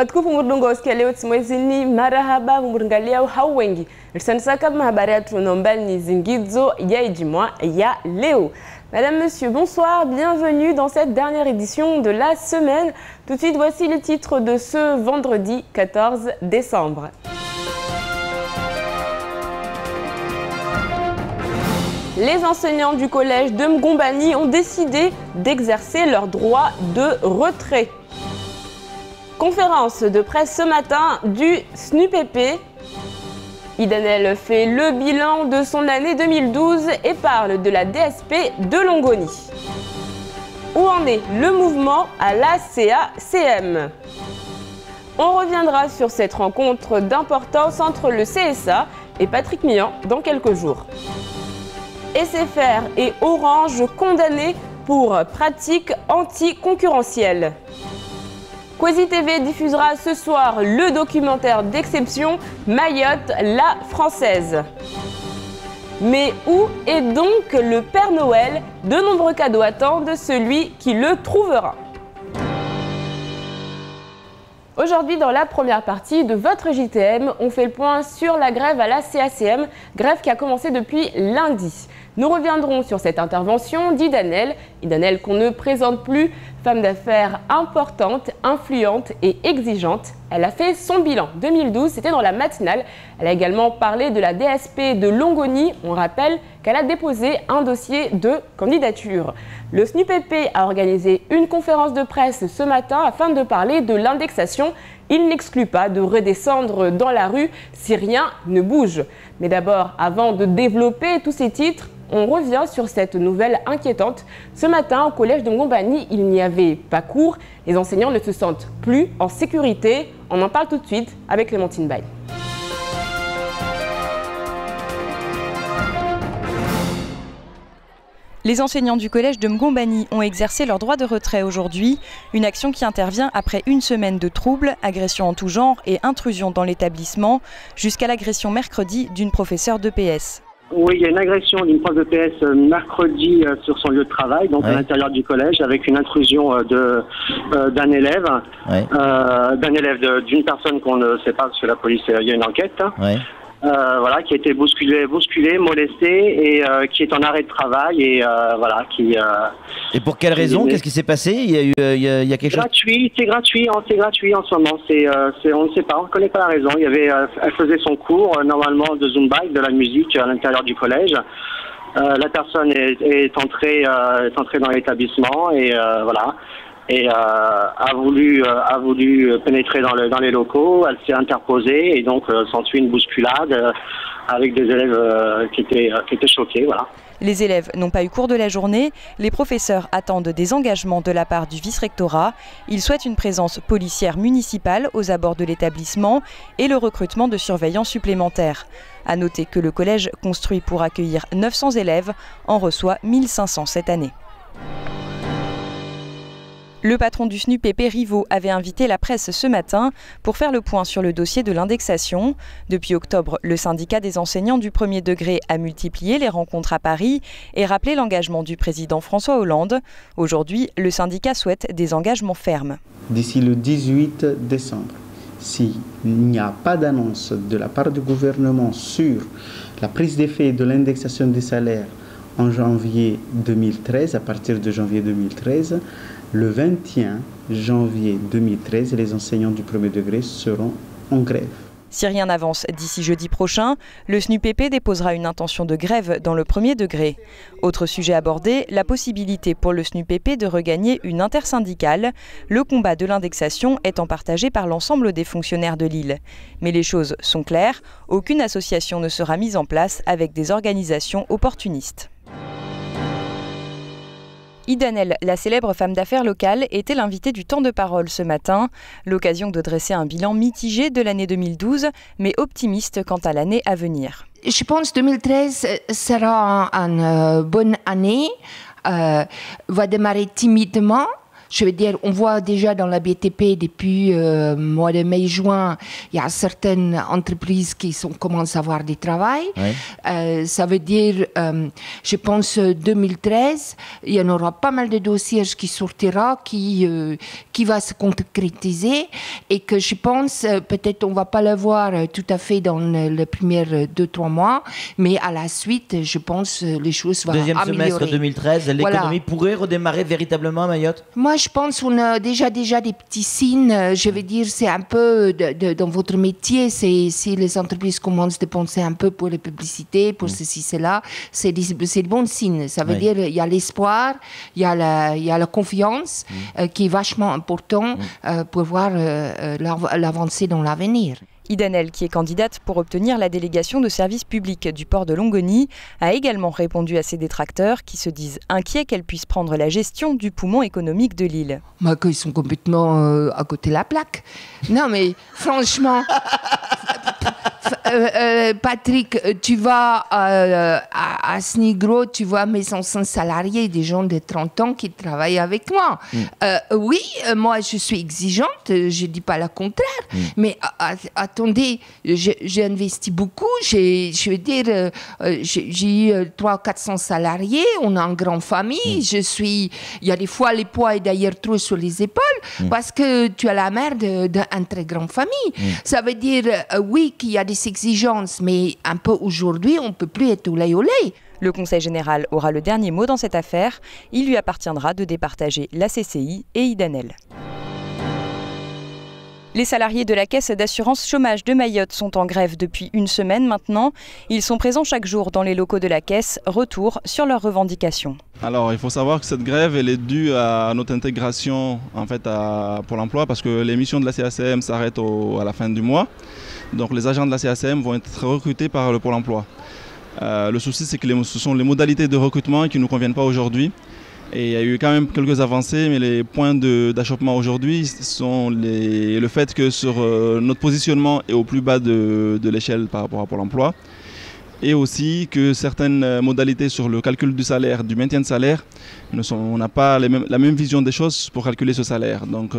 Watukufu murdungo wasikia leo timwezini marahaba murungalia hau wengi. Lisanisa kama habari ya tunombali ni zingizo ya ijimwa ya leo. Madame, Monsieur, bonsoir, bienvenue dans cette dernière édition de la semaine. Tout de suite, voici les titres de ce vendredi 14 décembre. Les enseignants du collège de Mgombani ont décidé d'exercer leur droit de retrait. Conférence de presse ce matin du SNUPP. Idanel fait le bilan de son année 2012 et parle de la DSP de Longoni. Où en est le mouvement à la CACM? On reviendra sur cette rencontre d'importance entre le CSA et Patrick Mian dans quelques jours. SFR et Orange condamnés pour pratiques anticoncurrentielles. Kwesi TV diffusera ce soir le documentaire d'exception Mayotte, la française. Mais où est donc le Père Noël? De nombreux cadeaux attendent celui qui le trouvera. Aujourd'hui, dans la première partie de votre JTM, on fait le point sur la grève à la CACM, grève qui a commencé depuis lundi. Nous reviendrons sur cette intervention d'Idanel, Idanel qu'on ne présente plus, femme d'affaires importante, influente et exigeante. Elle a fait son bilan 2012, c'était dans la matinale. Elle a également parlé de la DSP de Longoni. On rappelle qu'elle a déposé un dossier de candidature. Le SNUPP a organisé une conférence de presse ce matin afin de parler de l'indexation. Il n'exclut pas de redescendre dans la rue si rien ne bouge. Mais d'abord, avant de développer tous ces titres, on revient sur cette nouvelle inquiétante. Ce matin, au collège de Mgombani, il n'y avait pas cours. Les enseignants ne se sentent plus en sécurité. On en parle tout de suite avec Clémentine Baye. Les enseignants du collège de Mgombani ont exercé leur droit de retrait aujourd'hui, une action qui intervient après une semaine de troubles, agressions en tout genre et intrusions dans l'établissement, jusqu'à l'agression mercredi d'une professeure d'EPS. Oui, il y a une agression d'une prof d'EPS mercredi sur son lieu de travail, donc à l'intérieur du collège, avec une intrusion d'un élève, d'une personne qu'on ne sait pas, parce que la police, il y a une enquête. Voilà, qui a été bousculé, molesté et qui est en arrêt de travail et voilà, qui. Et pour quelle raison? Qu'est-ce qui s'est passé? Il y a quelque chose. C'est gratuit en ce moment. On ne sait pas, on ne connaît pas la raison. Elle faisait son cours normalement de Zumba, de la musique à l'intérieur du collège. La personne est entrée dans l'établissement et voilà. Et a voulu pénétrer dans les locaux, elle s'est interposée et donc s'ensuit une bousculade avec des élèves qui étaient choqués. Voilà. Les élèves n'ont pas eu cours de la journée, les professeurs attendent des engagements de la part du vice-rectorat. Ils souhaitent une présence policière municipale aux abords de l'établissement et le recrutement de surveillants supplémentaires. À noter que le collège construit pour accueillir 900 élèves en reçoit 1500 cette année. Le patron du SNUPP, Rivaux, avait invité la presse ce matin pour faire le point sur le dossier de l'indexation. Depuis octobre, le syndicat des enseignants du premier degré a multiplié les rencontres à Paris et rappelé l'engagement du président François Hollande. Aujourd'hui, le syndicat souhaite des engagements fermes. D'ici le 18 décembre, s'il n'y a pas d'annonce de la part du gouvernement sur la prise d'effet de l'indexation des salaires en janvier 2013, à partir de janvier 2013, le 21 janvier 2013, les enseignants du premier degré seront en grève. Si rien n'avance d'ici jeudi prochain, le SNUPP déposera une intention de grève dans le premier degré. Autre sujet abordé, la possibilité pour le SNUPP de regagner une intersyndicale, le combat de l'indexation étant partagé par l'ensemble des fonctionnaires de Lille. Mais les choses sont claires, aucune association ne sera mise en place avec des organisations opportunistes. Idanel, la célèbre femme d'affaires locale, était l'invitée du temps de parole ce matin. L'occasion de dresser un bilan mitigé de l'année 2012, mais optimiste quant à l'année à venir. Je pense que 2013 sera une bonne année, va démarrer timidement. Je veux dire, on voit déjà dans la BTP depuis mois de mai-juin, il y a certaines entreprises qui commencent à avoir du travail. Oui. Ça veut dire, je pense 2013, il y en aura pas mal de dossiers qui sortira, qui va se concrétiser et que je pense, peut-être on va pas le voir tout à fait dans les premiers 2-3 mois, mais à la suite, je pense les choses vont améliorer. Deuxième semestre 2013, l'économie pourrait redémarrer véritablement à Mayotte? Moi, je pense qu'on a déjà des petits signes. Je veux dire, c'est un peu dans votre métier, si les entreprises commencent à dépenser un peu pour les publicités, pour ceci, cela, c'est de bons signes. Ça veut dire il y a l'espoir, il y a la confiance qui est vachement important pour voir l'avancée dans l'avenir. Idanel, qui est candidate pour obtenir la délégation de service public du port de Longoni, a également répondu à ses détracteurs qui se disent inquiets qu'elle puisse prendre la gestion du poumon économique de l'île. Ils sont complètement à côté de la plaque. Non mais franchement... Patrick, tu vas à Snigro, tu vois mes anciens salariés, des gens de 30 ans qui travaillent avec moi. Oui, moi je suis exigeante, je ne dis pas le contraire, mais attendez, j'ai investi beaucoup, j'ai eu 300-400 salariés, on a une grande famille, il y a des fois les poids est d'ailleurs trop sur les épaules, parce que tu as la mère d'une très grande famille. Ça veut dire, oui, qu'il y a des exigences, mais un peu aujourd'hui, on ne peut plus être au lait. Le Conseil général aura le dernier mot dans cette affaire. Il lui appartiendra de départager la CCI et Idanel. Les salariés de la Caisse d'assurance chômage de Mayotte sont en grève depuis une semaine maintenant. Ils sont présents chaque jour dans les locaux de la Caisse. Retour sur leurs revendications. Alors, il faut savoir que cette grève, elle est due à notre intégration en fait, à Pôle emploi parce que les missions de la CACM s'arrêtent à la fin du mois. Donc, les agents de la CACM vont être recrutés par le Pôle emploi. Le souci, c'est que ce sont les modalités de recrutement qui ne nous conviennent pas aujourd'hui. Et il y a eu quand même quelques avancées, mais les points d'achoppement aujourd'hui sont le fait que sur notre positionnement est au plus bas de l'échelle par rapport à Pôle emploi. Et aussi que certaines modalités sur le calcul du salaire, du maintien de salaire, on n'a pas la même vision des choses pour calculer ce salaire. Donc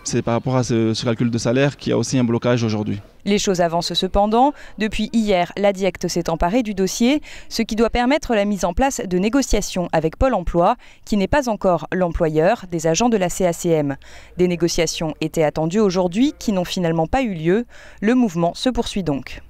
c'est par rapport à ce calcul de salaire qu'il y a aussi un blocage aujourd'hui. Les choses avancent cependant. Depuis hier, la DIECT s'est emparée du dossier, ce qui doit permettre la mise en place de négociations avec Pôle emploi, qui n'est pas encore l'employeur des agents de la CACM. Des négociations étaient attendues aujourd'hui, qui n'ont finalement pas eu lieu. Le mouvement se poursuit donc.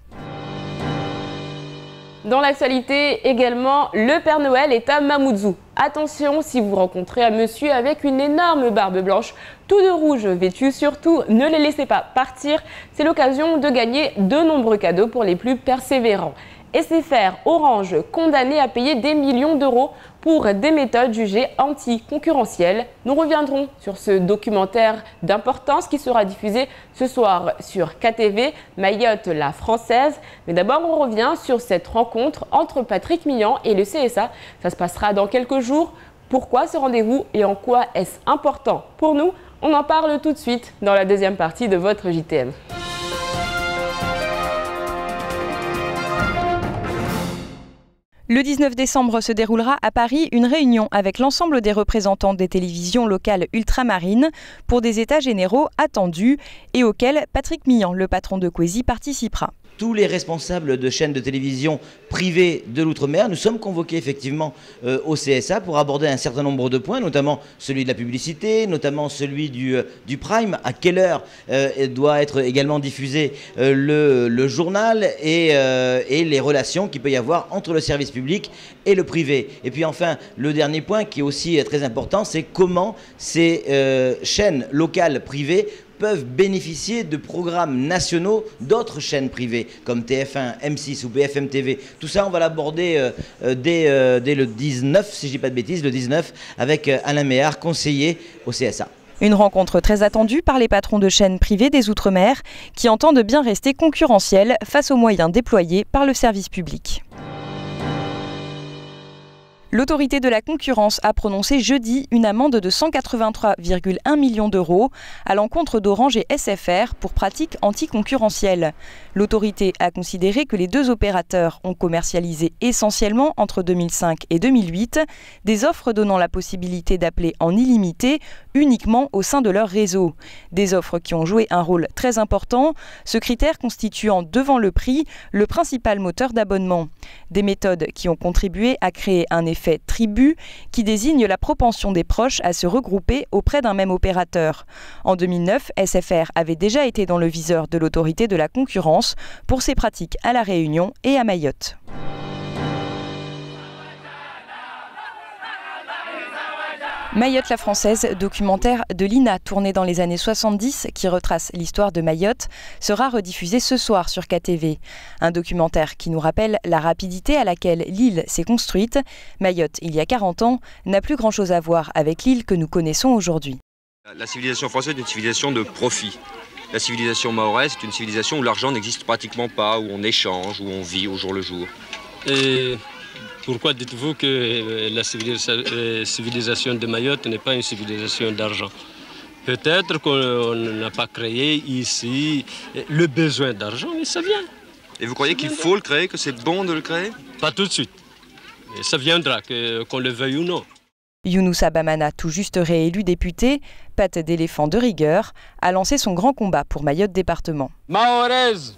Dans l'actualité également, le Père Noël est à Mamoudzou. Attention, si vous rencontrez un monsieur avec une énorme barbe blanche, tout de rouge vêtu, surtout ne les laissez pas partir. C'est l'occasion de gagner de nombreux cadeaux pour les plus persévérants. SFR Orange condamné à payer des millions d'euros pour des méthodes jugées anticoncurrentielles. Nous reviendrons sur ce documentaire d'importance qui sera diffusé ce soir sur KTV, Mayotte la française. Mais d'abord, on revient sur cette rencontre entre Patrick Millan et le CSA. Ça se passera dans quelques jours. Pourquoi ce rendez-vous et en quoi est-ce important pour nous? On en parle tout de suite dans la deuxième partie de votre JTM. Le 19 décembre se déroulera à Paris une réunion avec l'ensemble des représentants des télévisions locales ultramarines pour des états généraux attendus et auxquels Patrick Millan, le patron de Kwezi, participera. Tous les responsables de chaînes de télévision privées de l'outre-mer, nous sommes convoqués effectivement au CSA pour aborder un certain nombre de points, notamment celui de la publicité, notamment celui du prime, à quelle heure doit être également diffusé le journal et les relations qu'il peut y avoir entre le service public et le privé. Et puis enfin, le dernier point qui est aussi très important, c'est comment ces chaînes locales privées peuvent bénéficier de programmes nationaux d'autres chaînes privées comme TF1, M6 ou BFM TV. Tout ça, on va l'aborder dès le 19, si je ne dis pas de bêtises, le 19, avec Alain Méhard, conseiller au CSA. Une rencontre très attendue par les patrons de chaînes privées des Outre-mer qui entendent bien rester concurrentiels face aux moyens déployés par le service public. L'autorité de la concurrence a prononcé jeudi une amende de 183,1 millions d'euros à l'encontre d'Orange et SFR pour pratiques anticoncurrentielles. L'autorité a considéré que les deux opérateurs ont commercialisé essentiellement entre 2005 et 2008 des offres donnant la possibilité d'appeler en illimité uniquement au sein de leur réseau. Des offres qui ont joué un rôle très important, ce critère constituant devant le prix le principal moteur d'abonnement. Des méthodes qui ont contribué à créer un effet tribu qui désigne la propension des proches à se regrouper auprès d'un même opérateur. En 2009, SFR avait déjà été dans le viseur de l'autorité de la concurrence pour ses pratiques à La Réunion et à Mayotte. Mayotte la française, documentaire de l'INA tourné dans les années 70 qui retrace l'histoire de Mayotte, sera rediffusé ce soir sur KTV. Un documentaire qui nous rappelle la rapidité à laquelle l'île s'est construite. Mayotte, il y a 40 ans, n'a plus grand-chose à voir avec l'île que nous connaissons aujourd'hui. La civilisation française est une civilisation de profit. La civilisation mahoraise est une civilisation où l'argent n'existe pratiquement pas, où on échange, où on vit au jour le jour. Et pourquoi dites-vous que la civilisation de Mayotte n'est pas une civilisation d'argent? Peut-être qu'on n'a pas créé ici le besoin d'argent, mais ça vient. Et vous croyez qu'il faut le créer, que c'est bon de le créer? Pas tout de suite. Et ça viendra, qu'on le veuille ou non. Younoussa Bamana, tout juste réélu député, patte d'éléphant de rigueur, a lancé son grand combat pour Mayotte département. Mahoraises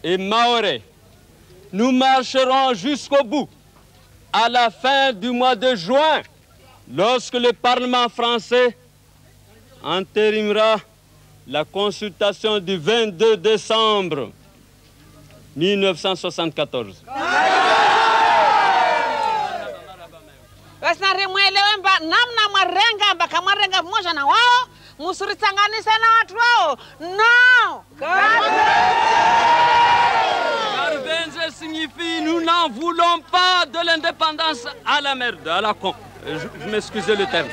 et Mahorais, nous marcherons jusqu'au bout. À la fin du mois de juin, lorsque le Parlement français entérinera la consultation du 22 décembre 1974. Signifie nous n'en voulons pas de l'indépendance à la merde, à la con. Je m'excuse le terme.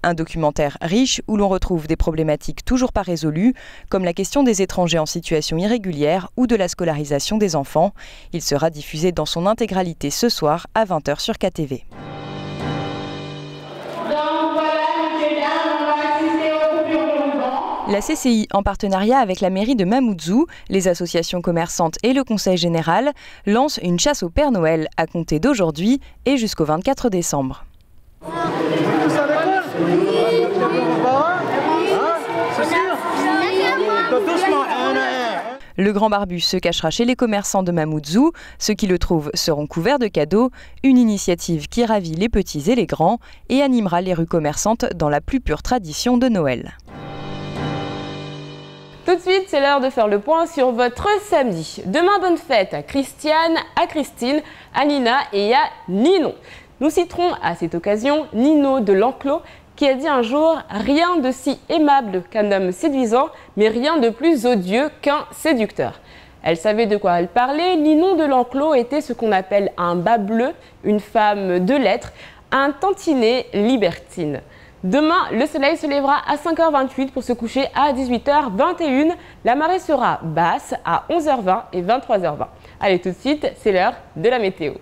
Un documentaire riche où l'on retrouve des problématiques toujours pas résolues, comme la question des étrangers en situation irrégulière ou de la scolarisation des enfants. Il sera diffusé dans son intégralité ce soir à 20h sur KTV. La CCI, en partenariat avec la mairie de Mamoudzou, les associations commerçantes et le Conseil général, lance une chasse au Père Noël à compter d'aujourd'hui et jusqu'au 24 décembre. Le grand barbu se cachera chez les commerçants de Mamoudzou. Ceux qui le trouvent seront couverts de cadeaux. Une initiative qui ravit les petits et les grands et animera les rues commerçantes dans la plus pure tradition de Noël. Tout de suite, c'est l'heure de faire le point sur votre samedi. Demain, bonne fête à Christiane, à Christine, à Nina et à Ninon. Nous citerons à cette occasion Nino de l'Enclos qui a dit un jour « Rien de si aimable qu'un homme séduisant, mais rien de plus odieux qu'un séducteur ». Elle savait de quoi elle parlait. Ninon de l'Enclos était ce qu'on appelle un bas bleu, une femme de lettres, un tantinet libertine. Demain, le soleil se lèvera à 5h28 pour se coucher à 18h21. La marée sera basse à 11h20 et 23h20. Allez, tout de suite, c'est l'heure de la météo.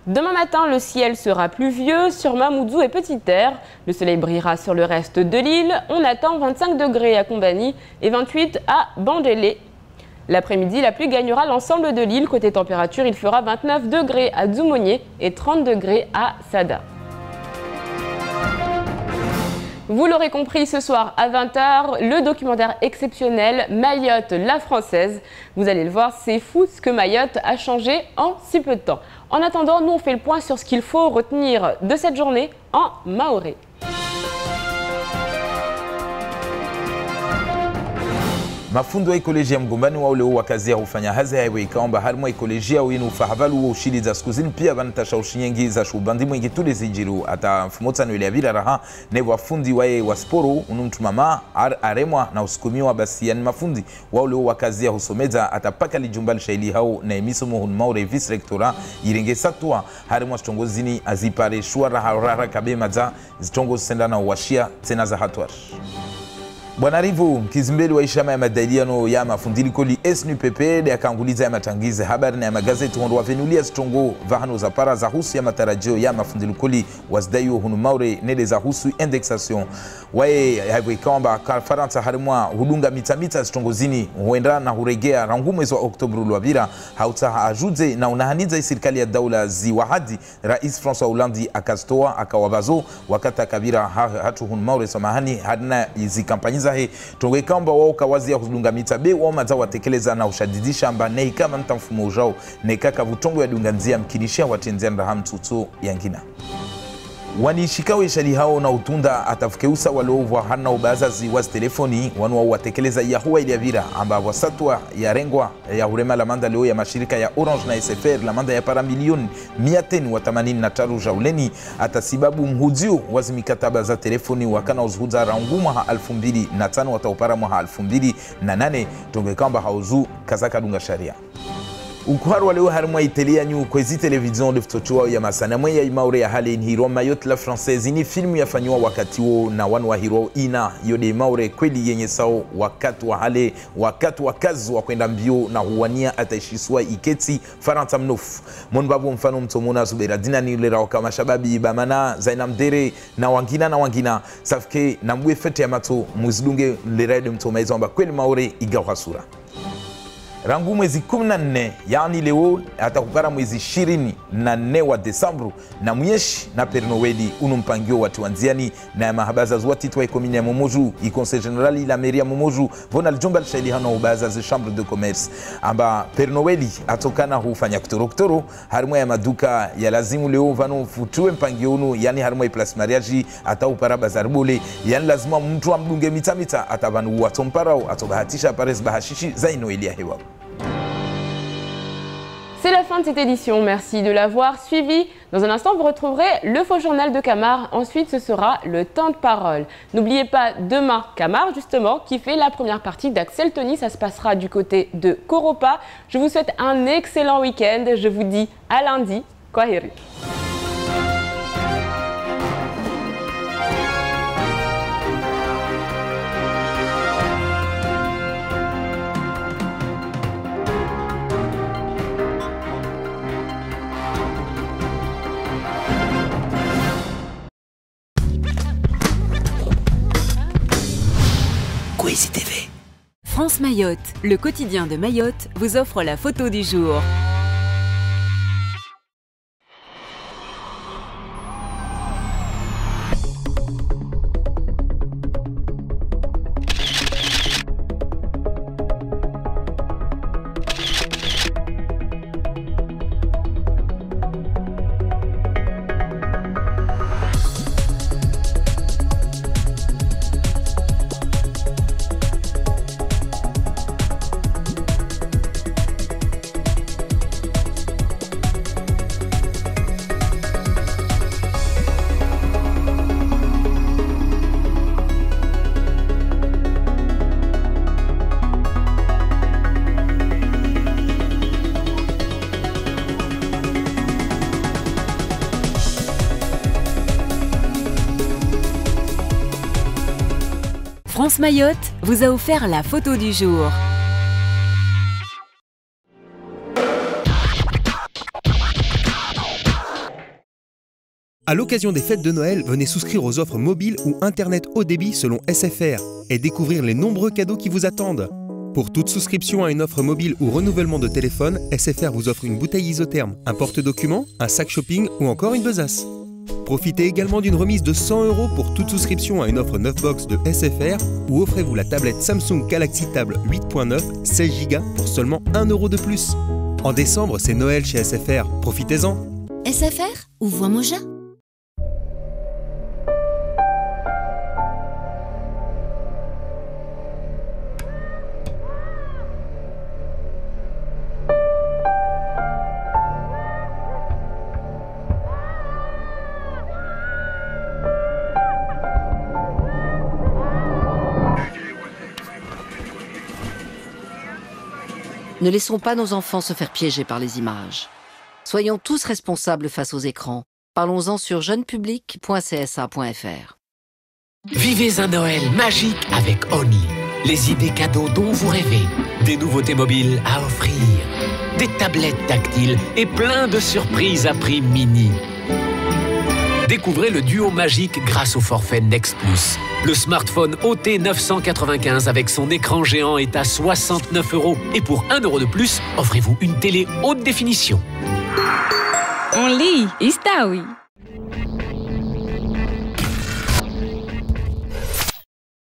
Demain matin, le ciel sera pluvieux sur Mamoudzou et Petite-Terre. Le soleil brillera sur le reste de l'île. On attend 25 degrés à Combani et 28 à Bandélé. L'après-midi, la pluie gagnera l'ensemble de l'île. Côté température, il fera 29 degrés à Dzoumogné et 30 degrés à Sada. Vous l'aurez compris, ce soir à 20h, le documentaire exceptionnel Mayotte la française. Vous allez le voir, c'est fou ce que Mayotte a changé en si peu de temps. En attendant, nous on fait le point sur ce qu'il faut retenir de cette journée en mahorais. Mafundo ya ekolojia mgombani wa ule wa kazi ya ufanya hazi haiwe ikaomba harimo ekolojia winu fahabalu wa ushili za skuzini pia bantasha ushinyengi za shubandi mwingi tule zijiru ata mfumotsa nwele ya vila raha ne wafundi wae wa sporo unumtumama aremwa na usukumiwa basi yani mafundi wa ule wa kazi ya husomeza atapaka lijumbali shaili hao na emiso muhun maure vice rectora yirenge satua harimo stongozini azipare shuara harara kabema za zitongo senda na washia tena za hatuar. Bwana Rivo Kizimbeli wa ishama ya madaliano ya mafundili koli SNUPP ya kanguliza ya matangize habari na ya magazeti hondo wavenulia zitongo vahano za para za husu ya matarajio ya mafundili koli wazdayo hunu maure nede za husu indexation wae haivu ikawamba Faransa harimwa hudunga mita zitongo zini huenda na huregea rangu mwezi wa Oktobru luabira hauta ajuze na unahaniza serikali ya daula ziwahadi Rais François Hollande akastoa akawabazo wakata kabira hatu hunu maure samahani hadina izi kampanyiza he tongo ikamba wao kawazi ya hudunga mita be wao maza watekeleza na ushadidisha amba ne ikama mtamfumo ujao ne kaka vutongo ya dunganzia mkinishia watenzia ndahamu tuto yangina wanishikawe shali hao na utunda atafukeusa waloovwa hana ubazazi wa telefoni wanua watekeleza ya huwa iliavira amba wasatwa ya rengwa ya hurema la manda leo ya mashirika ya Orange na SFR la manda ya para milioni 183 jauleni atasibabu mhudio wazi mikataba za telefoni wakana uzuhuza raungu mwaha 2005 wataupara mwaha 2008 tonge kamba hauzu kazaka dunga sharia ukuharu waleo harimwa itelia nyu kwezi televizion leftochua ya masana mwe ya imaure ya hale hiro Mayotte la Française ni filmu yafanywa wakati wo na wanu wa hiro ina yode imaure kweli yenye sao wakati wa hale wakati wa kazi wa kwenda mbio na huwania ataishiswa iketi Faransa mnofu monbabu mfano mtomona zubera dina ni lera wakama shababi bamana zainamdere na wangina safke na mbwe fete ya mato muzidunge lera de mtomaizo amba kweli maure igawasura rangu mwezi 14 yani leo atakukara mwezi 24 wa Desambru na mweshi na Pernoweli unumpangio watu wanziani na mahabaza zwati twa ekomini ya Momoju i conseil general la mairie ya Momoju vona aljomba shaili hano ubaza za chambre de commerce amba Pernoweli atokana hufanya kutoro harimwa ya maduka ya lazimu leo vano futue mpangio unu yani harimwa place mariage atau para bazar bole yani lazima mtu amdunge mita atabanu watomparao atobahatisha pares bahashishi zaino elia hewa. C'est la fin de cette édition, merci de l'avoir suivi. Dans un instant, vous retrouverez le faux journal de Camar. Ensuite, ce sera le temps de parole. N'oubliez pas, demain, Camar, justement, qui fait la première partie d'Axel Tony. Ça se passera du côté de Koropa. Je vous souhaite un excellent week-end. Je vous dis à lundi. Kwaheri. TV. France Mayotte, le quotidien de Mayotte, vous offre la photo du jour. France Mayotte vous a offert la photo du jour. À l'occasion des fêtes de Noël, venez souscrire aux offres mobiles ou Internet haut débit selon SFR et découvrir les nombreux cadeaux qui vous attendent. Pour toute souscription à une offre mobile ou renouvellement de téléphone, SFR vous offre une bouteille isotherme, un porte-documents, un sac shopping ou encore une besace. Profitez également d'une remise de 100 € pour toute souscription à une offre 9 box de SFR ou offrez-vous la tablette Samsung Galaxy Tab 8.9 16 Go pour seulement 1 € de plus. En décembre, c'est Noël chez SFR, profitez-en. SFR ou Voix Moja. Ne laissons pas nos enfants se faire piéger par les images. Soyons tous responsables face aux écrans. Parlons-en sur jeunepublic.csa.fr. Vivez un Noël magique avec Only. Les idées cadeaux dont vous rêvez. Des nouveautés mobiles à offrir. Des tablettes tactiles et plein de surprises à prix mini. Découvrez le duo magique grâce au forfait Next Plus. Le smartphone OT 995 avec son écran géant est à 69 €. Et pour 1 € de plus, offrez-vous une télé haute définition. Only, está oui.